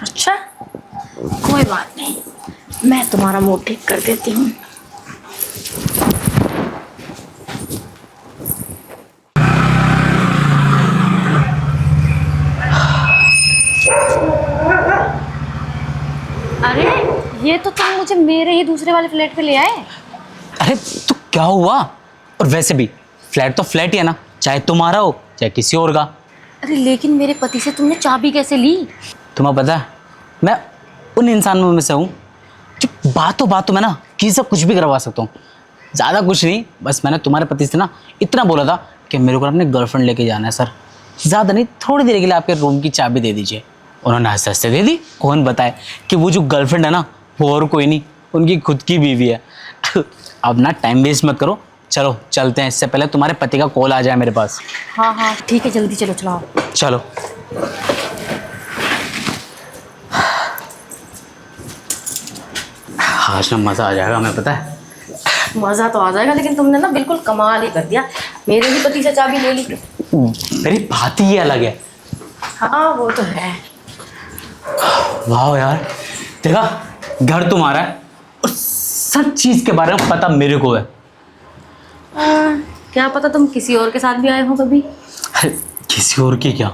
अच्छा, कोई बात नहीं, मैं तुम्हारा मूड ठीक कर देती हूँ। अरे, ये तो तुम मुझे मेरे ही दूसरे वाले फ्लैट पे ले आए। अरे तो क्या हुआ? और वैसे भी फ्लैट तो फ्लैट ही है ना, चाहे तुम्हारा हो चाहे किसी और का। अरे लेकिन मेरे पति से तुमने चाबी कैसे ली? तुम्हें पता है, मैं उन इंसानों में से हूँ जो बातों में ना किसी से कुछ भी करवा सकता हूँ। ज़्यादा कुछ नहीं, बस मैंने तुम्हारे पति से ना इतना बोला था कि मेरे को अपने गर्लफ्रेंड लेके जाना है सर, ज़्यादा नहीं, थोड़ी देर के लिए आपके रूम की चाबी दे दीजिए। उन्होंने हंसते हंसते दे दी। कौन बताए कि वो जो गर्लफ्रेंड है ना वो और कोई नहीं, उनकी खुद की बीवी है। अब ना टाइम वेस्ट मत करो, चलो चलते हैं, इससे पहले तुम्हारे पति का कॉल आ जाए मेरे पास। हाँ हाँ ठीक है, जल्दी चलो चलाओ। चलो। आज ना मज़ा आ जाएगा, हमें पता है। मज़ा तो आ जाएगा, लेकिन तुमने ना बिल्कुल कमाल ही कर दिया, मेरे ही पति से चाबी ले ली। मेरी बात ही अलग है। हाँ वो तो है। वाह यार, देखा, घर तुम्हारा है और सब चीज़ के बारे में पता मेरे को है। क्या पता तुम किसी और के साथ भी आए हो कभी। अरे किसी और की क्या,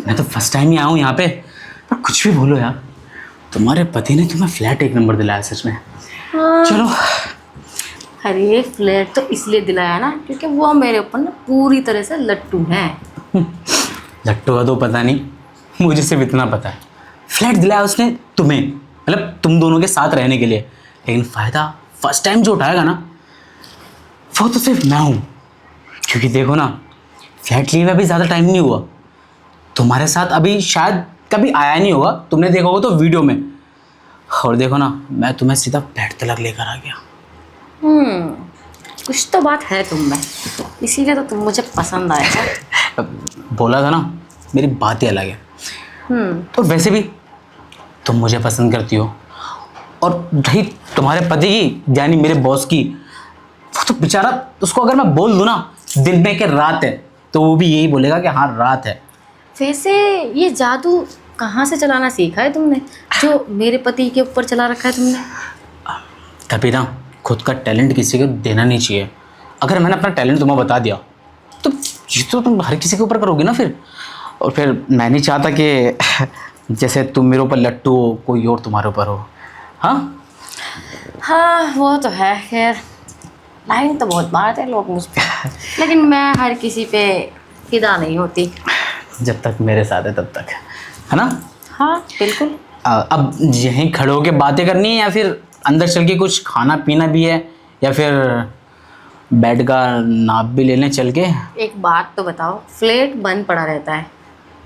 मैं तो फर्स्ट टाइम ही आया हूँ यहाँ पे। पर कुछ भी बोलो यार, तुम्हारे पति ने तुम्हें फ्लैट एक नंबर दिलाया सच में। चलो। अरे फ्लैट तो इसलिए दिलाया ना क्योंकि वो मेरे ऊपर ना पूरी तरह से लट्टू हैं। लट्टू का तो पता नहीं, मुझे सिर्फ इतना पता है, फ्लैट दिलाया उसने तुम्हें, मतलब तुम दोनों के साथ रहने के लिए। लेकिन फ़ायदा फर्स्ट टाइम जो उठाएगा ना वो तो सिर्फ मैं हूँ। क्योंकि देखो ना, फ्लैट लिए हुए अभी ज़्यादा टाइम नहीं हुआ, तुम्हारे साथ अभी शायद कभी आया नहीं होगा, तुमने देखा होगा तो वीडियो में। और देखो ना, मैं तुम्हें सीधा फ्लैट तक लेकर आ गया। कुछ तो बात है तुम में, इसीलिए तो तुम मुझे पसंद आए हो। बोला था ना, मेरी बात ही अलग है। और वैसे भी तुम मुझे पसंद करती हो, और रही तुम्हारे पति की यानी मेरे बॉस की, वो तो बेचारा, उसको अगर मैं बोल दूँ ना दिन में कि रात है, तो वो भी यही बोलेगा कि हाँ रात है। वैसे ये जादू कहाँ से चलाना सीखा है तुमने, जो मेरे पति के ऊपर चला रखा है तुमने? कभी ना खुद का टैलेंट किसी को देना नहीं चाहिए। अगर मैंने अपना टैलेंट तुम्हें बता दिया तो ये तो तुम हर किसी के ऊपर करोगे ना फिर। और फिर मैं नहीं चाहता कि जैसे तुम मेरे ऊपर लट्टू हो, कोई और तुम्हारे ऊपर हो। हाँ हाँ वो तो है, खैर लाइन तो बहुत मारते हैं लोग मुझ पर, लेकिन मैं हर किसी पे फिदा नहीं होती। जब तक मेरे साथ है तब तक, है ना। हाँ बिल्कुल। अब यहीं खड़े होके बातें करनी है या फिर अंदर चल के कुछ खाना पीना भी है, या फिर बेड का नाप भी ले लें चल के? एक बात तो बताओ, फ्लैट बंद पड़ा रहता है,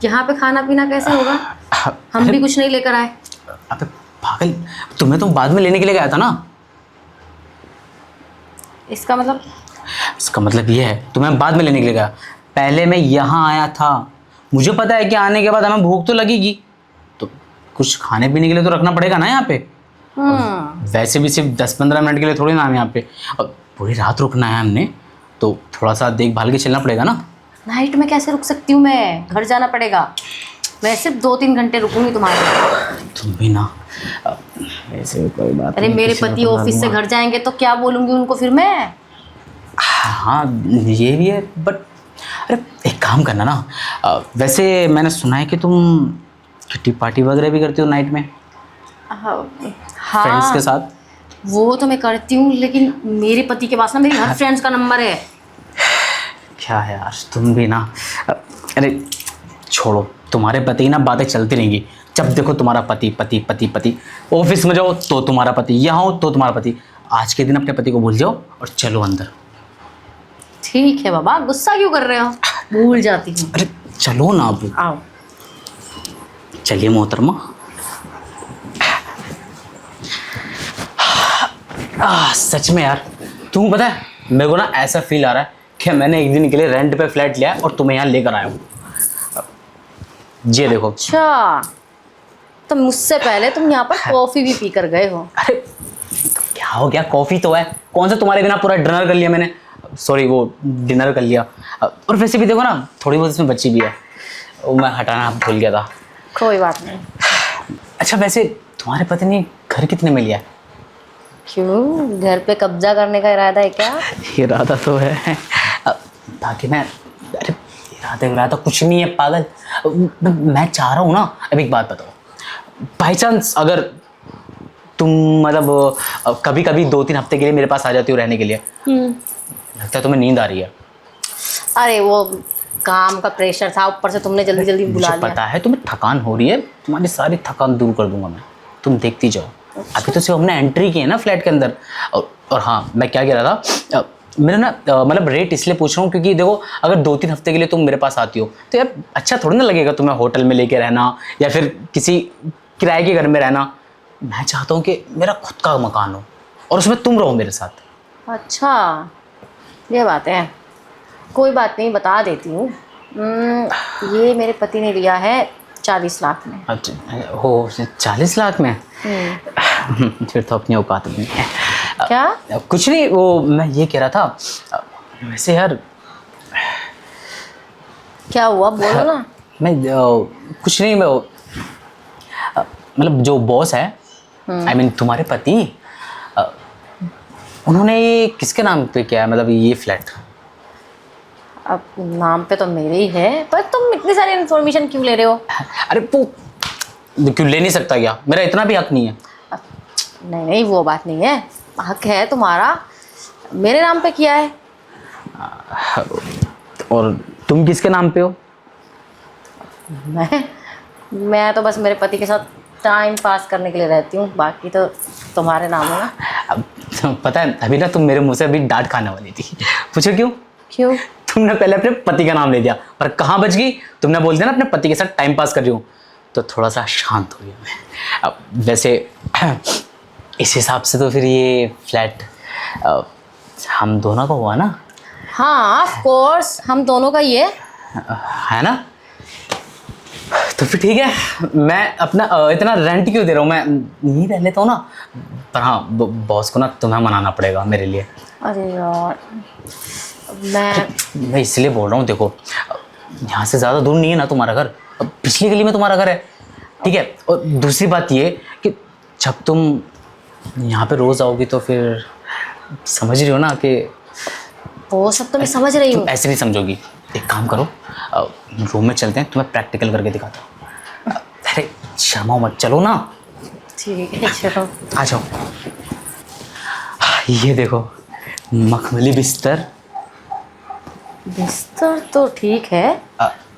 यहाँ पे खाना पीना कैसे होगा? हम भी कुछ नहीं लेकर आए। अबे पागल, तुम्हें तो बाद में लेने के लिए गया था ना। इसका मतलब? इसका मतलब ये है तुम्हें बाद में लेने के लिए गया, पहले मैं यहाँ आया था। मुझे पता है कि आने के बाद हमें भूख तो लगेगी, तो कुछ खाने पीने के लिए तो रखना पड़ेगा ना यहाँ पे। वैसे भी सिर्फ 10-15 मिनट के लिए थोड़ी ना हम यहाँ पे, अब पूरी रात रुकना है हमने, तो थोड़ा सा देखभाल के चलना पड़ेगा ना। नाइट में कैसे रुक सकती हूँ मैं, घर जाना पड़ेगा। मैं सिर्फ 2-3 घंटे रुकूंगी तुम्हारे। तुम भी ना, वैसे कोई बात अरे नहीं, मेरे किसी को पति तो ऑफिस से मालूम घर जाएंगे तो क्या बोलूंगी उनको फिर मैं? हाँ ये भी है, बट अरे एक काम करना ना, वैसे मैंने सुना है कि तुम किट्टी पार्टी वगैरह भी करती हो नाइट में फ्रेंड्स हाँ के साथ। वो तो मैं करती हूँ, लेकिन मेरे पति के पास ना मेरी हर फ्रेंड्स का नंबर है। क्या है यार तुम भी ना, अरे छोड़ो, तुम्हारे पति ना बातें चलती रहेंगी। जब देखो तुम्हारा पति पति पति पति, ऑफिस में जाओ तो तुम्हारा पति, यहाँ हो तो तुम्हारा पति। आज के दिन अपने पति को भूल जाओ और चलो अंदर। ठीक है बाबा, गुस्सा क्यों कर रहे हो? भूल जाती हूँ। अरे चलो ना अब। आओ। चलिए मोहतरमा। सच में यार, तुम्हें पता है मेरे को ना ऐसा फील आ रहा है कि मैंने एक दिन के लिए रेंट पे फ्लैट लिया और तुम्हें यहाँ लेकर आया हूँ। ये देखो। अच्छा, तो मुझसे पहले तुम यहाँ पर कॉफी भी पी कर गए हो? अरे तो क्या हो गया, कॉफी तो है, कौन सा तुम्हारे बिना पूरा डिनर कर लिया मैंने, सॉरी वो डिनर कर लिया। और वैसे भी देखो ना, थोड़ी बहुत इसमें बची भी है, वो मैं हटाना भूल गया था। कोई बात नहीं। अच्छा वैसे तुम्हारे पति ने घर कितने में लिया है? क्यों, घर पे कब्जा करने का इरादा है क्या? इरादा तो है बाकी मैं, अरे इरादा कुछ नहीं है पागल। मैं चाह रहा हूँ ना, अब एक बात बताओ, बाई चांस अगर तुम मतलब कभी कभी 2-3 हफ्ते के लिए मेरे पास आ जाती हो रहने के लिए, लगता है तुम्हें नींद आ रही है। अरे वो काम का प्रेशर था, ऊपर से तुमने जल्दी जल्दी बुला मुझे लिया। पता है तुम्हें थकान हो रही है, तुम्हारी सारी थकान दूर कर दूंगा मैं, तुम देखती जाओ। अभी तो सिर्फ हमने एंट्री की है ना फ्लैट के अंदर। और हाँ, मैं क्या कह रहा था, मेरा ना मतलब रेट इसलिए पूछ रहा हूँ क्योंकि देखो, अगर 2-3 हफ्ते के लिए तुम मेरे पास आती हो तो यार अच्छा थोड़ी ना लगेगा तुम्हें होटल में लेके रहना या फिर किसी किराए के घर में रहना। मैं चाहता हूँ कि मेरा खुद का मकान हो और उसमें तुम रहो मेरे साथ। अच्छा, ये बात है। कोई बात नहीं, बता देती हूँ। ये मेरे पति ने लिया है 40 लाख में। अच्छा हो, 40 लाख में? फिर तो अपनी औकात नहीं है। क्या? कुछ नहीं, वो मैं ये कह रहा था, वैसे यार क्या हुआ, बोलो ना। मैं कुछ नहीं, मैं मतलब जो बॉस है, आई मीन तुम्हारे पति, उन्होंने ये किसके नाम पे किया है, मतलब ये फ्लैट? अब नाम पे तो मेरे ही है, पर तुम इतनी सारी इन्फॉर्मेशन क्यों ले रहे हो? अरे वो क्यों ले नहीं सकता क्या? मेरा इतना भी हक नहीं है। नहीं नहीं, वो बात नहीं है, हक है तुम्हारा, मेरे नाम पे किया है। और तुम किसके नाम पे हो? मैं तो बस मेरे पति के साथ टाइम पास करने के लिए रहती हूँ, बाकी तो तुम्हारे नाम है ना। अब पता है, अभी ना तुम मेरे मुंह से अभी डांट खाने वाली थी। पूछो क्यों? क्यों? तुमने पहले अपने पति का नाम ले दिया, पर कहाँ बच गई? तुमने बोल दिया ना अपने पति के साथ टाइम पास कर रही हूँ, तो थोड़ा सा शांत हो गया मैं। अब वैसे इस हिसाब से तो फिर ये फ्लैट हम दोनों का हुआ ना? हाँ ऑफ कोर्स, हम दोनों का ही है ना? तो फिर ठीक है, मैं अपना इतना रेंट क्यों दे रहा हूँ, मैं यहीं रह लेता हूँ ना। पर हाँ, बॉस को ना तुम्हें मनाना पड़ेगा मेरे लिए। अरे यार, मैं इसलिए बोल रहा हूँ, देखो यहाँ से ज़्यादा दूर नहीं है ना तुम्हारा घर, अब पिछली गली में तुम्हारा घर है, ठीक है। और दूसरी बात ये कि जब तुम यहाँ पे रोज़ आओगी तो फिर समझ रही हो ना कि वो सब तो मैं समझ रही हूँ। तुम ऐसे नहीं समझोगी। एक काम करो, रूम में चलते हैं, तुम्हें प्रैक्टिकल करके दिखाता हूँ। अरे शर्माओ मत, चलो ना। ठीक है चलो। आ जाओ। ये देखो, मखमली बिस्तर। बिस्तर तो ठीक है,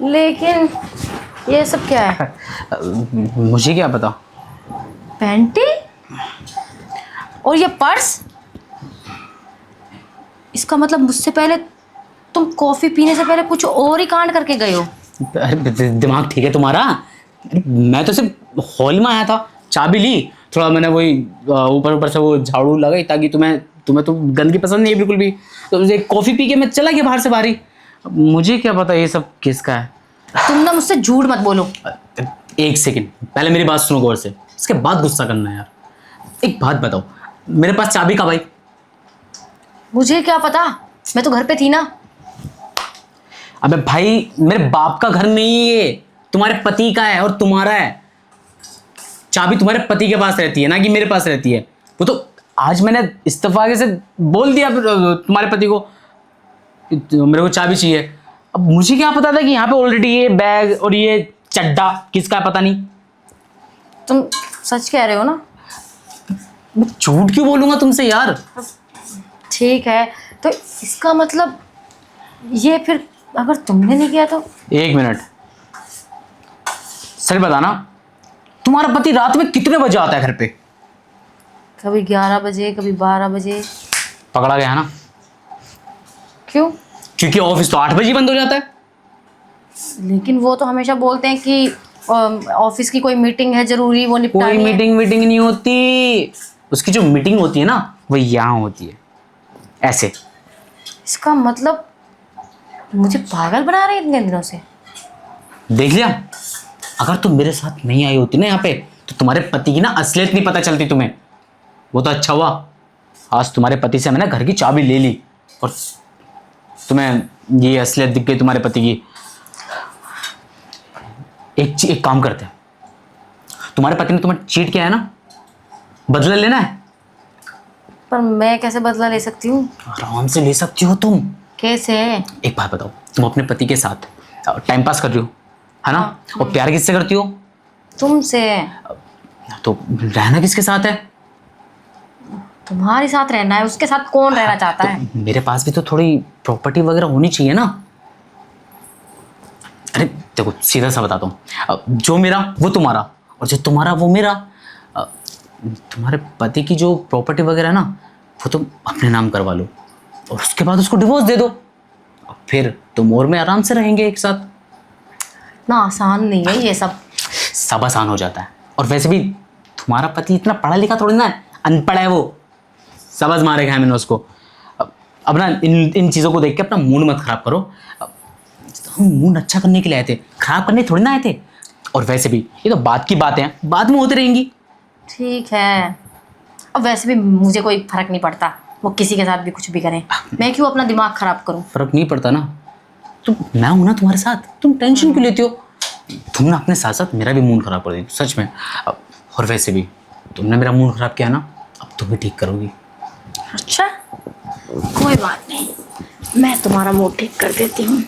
लेकिन ये सब क्या है? मुझे क्या पता। पैंटी और ये पर्स, इसका मतलब मुझसे पहले तुम कॉफी पीने से पहले कुछ और ही कांड करके गए हो। अरे दिमाग ठीक है तुम्हारा? मैं तो सिर्फ हॉल में आया था, चाबी ली, थोड़ा मैंने वही ऊपर ऊपर से वो झाड़ू लगाई ताकि तुम्हें तो गंदगी पसंद नहीं है बिल्कुल भी, तो एक कॉफ़ी पी के मैं चला गया बाहर से बाहर ही। मुझे क्या पता ये सब किसका है। तुम ना मुझसे झूठ मत बोलो। एक सेकंड, पहले मेरी बात सुनो गौर से, इसके बाद गुस्सा करना है यार। एक बात बताओ, मेरे पास चाबी कब आई? मुझे क्या पता, मैं तो घर पे थी ना। अबे भाई, मेरे बाप का घर नहीं है ये, तुम्हारे पति का है और तुम्हारा है। चाबी तुम्हारे पति के पास रहती है ना कि मेरे पास रहती है। वो तो आज मैंने इस्तीफा से बोल दिया तुम्हारे पति को कि मेरे को चाबी चाहिए। अब मुझे क्या पता था कि यहाँ पे ऑलरेडी ये बैग और ये चड्डा किसका है, पता नहीं। तुम सच कह रहे हो ना? मैं झूठ क्यों बोलूंगा तुमसे यार? ठीक है, तो इसका मतलब ये फिर अगर तुमने नहीं किया तो? एक मिनट, सच बताना, तुम्हारा पति रात में कितने बजे आता है घर पे? कभी 11 बजे, कभी 12 बजे। पकड़ा गया ना? क्यों? क्योंकि ऑफिस तो 8 बजे ही बंद हो जाता है। लेकिन वो तो हमेशा बोलते हैं कि ऑफिस की कोई मीटिंग है जरूरी, वो निपटानी कोई है। मीटिंग नहीं होती, उसकी जो मीटिंग होती है ना वो यहाँ होती है, ऐसे। इसका मतलब मुझे पागल बना रहे हैं इतने दिनों से। देख लिया, अगर तुम मेरे साथ नहीं आई होती ना यहाँ पे तो तुम्हारे पति की ना असलियत नहीं पता चलती तुम्हें। वो तो अच्छा हुआ, आज तुम्हारे पति से मैंने घर की चाबी ले ली और तुम्हें ये असलियत दिख गई तुम्हारे पति की। एक काम करते हैं, तुम्हारे पति ने तुम्हें चीट किया है ना, बदला लेना है। पर मैं कैसे बदला ले सकती हूँ? आराम से ले सकती हो तुम। कैसे? एक बात बताओ, तुम अपने पति के साथ टाइम पास कर रही हो, है ना? और प्यार किससे करती हो? तुमसे। तो रहना किसके साथ है? तुम्हारे साथ रहना है, उसके साथ कौन रहना चाहता है? तो मेरे पास भी तो थोड़ी प्रॉपर्टी वगैरह होनी चाहिए ना। अरे देखो, सीधा सा बताता हूँ, जो मेरा वो तुम्हारा, और जो तुम्हारा वो मेरा। तुम्हारे पति की जो प्रॉपर्टी वगैरह है ना, वो तुम अपने नाम करवा लो, और उसके बाद उसको डिवोर्स दे दो, और फिर तुम और मैं आराम से रहेंगे एक साथ। इतना आसान नहीं है ये सब। सब आसान हो जाता है। और वैसे भी तुम्हारा पति इतना पढ़ा लिखा थोड़ी ना है, अनपढ़ है वो, समझ मारेगा मैंने उसको। अब ना इन चीज़ों को देख के अपना मूड मत खराब करो। हम मूड अच्छा करने के लिए आए थे, खराब करने थोड़ी ना आए थे। और वैसे भी ये तो बात की बातें हैं, बाद में होती रहेंगी। ठीक है, अब वैसे भी मुझे कोई फर्क नहीं पड़ता, वो किसी के साथ भी कुछ भी करें। मैं क्यों अपना दिमाग खराब करूं? फर्क नहीं पड़ता ना, तुम मैं हूं ना तुम्हारे साथ, तुम टेंशन क्यों लेती हो? तुम ना अपने साथ साथ मेरा भी मूड खराब कर दी सच में। और वैसे भी तुमने मेरा मूड खराब किया ना, अब तुम भी ठीक करोगी। अच्छा, कोई बात नहीं, मैं तुम्हारा मूड ठीक कर देती हूँ।